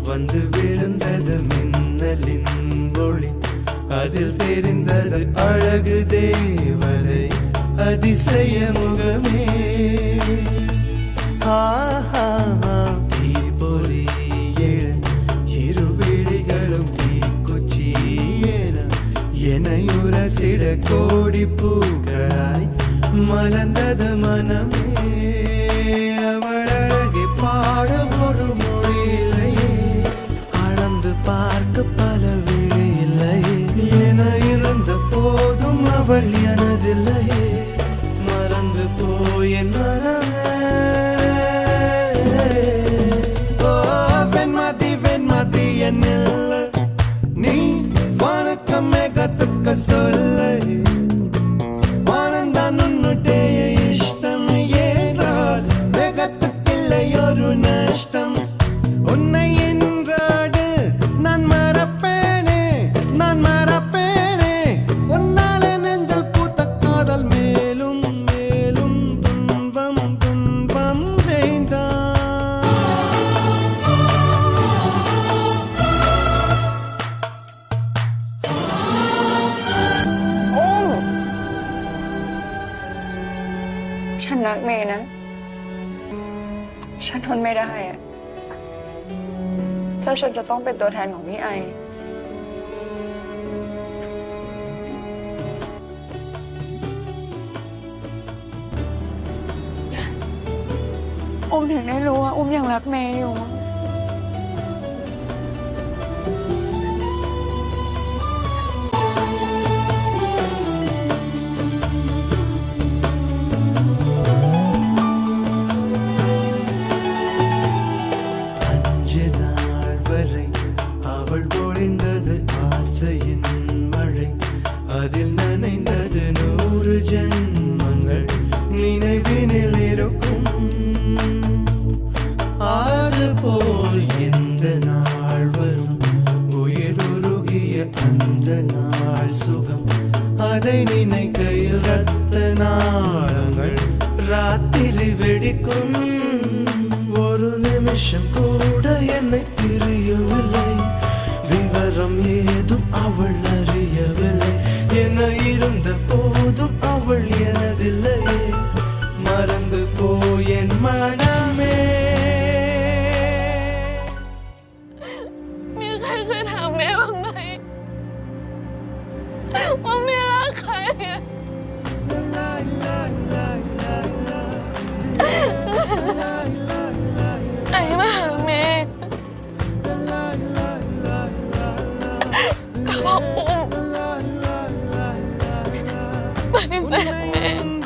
வந்து விழுந்தது மின்னலின் ஒளி, அதில் தெரிந்தது அழகு தேவதை அதிசய முகமே. தீபொறி எழ இருவிழிகளும் தீக்குச்சி எனையுரசிட கோடி பூக்களாய் மலர்ந்தது மனமே. அவள் அழகை பாட ஒரு மொழி இல்லையே, அளந்து பார்க்க பல விழி இல்லையே. என இருந்த போதும் அவள் எனதில்லையே, மறந்து போய் என் மனமே. வெண்மதி வெண்மதி என்னில்ல, நீ வணக்கமே கத்துக்க சொல்ல. வானந்தான் உன்னுடைய இஷ்டம் ஏற்றால் வேகத்துக்கில்லை ஒரு நஷ்டம். உன்னை என்றாடு நான் மறப்பேனே, நான் மறப்பேனே. உன்னாலே நெஞ்சல் பூத்த காதல் மேலும் மேலும் துன்பம் துன்பம் வேண்டாம்.ฉันรักเมย์นะ ฉันทนไม่ได้อะถ้าฉันจะต้องเป็นตัวแทนของพี่ไอถึงได้รู้ว่ายังรักเมย์อยู่அவள் பொழிந்தது ஆசையின் மழை, அதில் நனைந்தது 100 ஜென்மங்கள் நினைவினில் இருக்கும். அதுபோல் எந்த நாள் வரும், உயிருருகிய அந்த நாள் சுகம். அதை நினைக்கையில் ரத்த நாளங்கள் ராத்திரி வெடிக்கும். ஒரு நிமிஷம் கூட என்னை பிரியவில்லை, விவரம் ஏதும் அவள் அறியவில்லை. என இருந்த போதும் அவள் எனதில்லையே, மறந்து போய் என் மனமே. มีใครเคยถามแม่บ้างไหมว่าแม่รักใครไอ้มาหาแม่ก็บอกอุ้มปฏิเสธแม่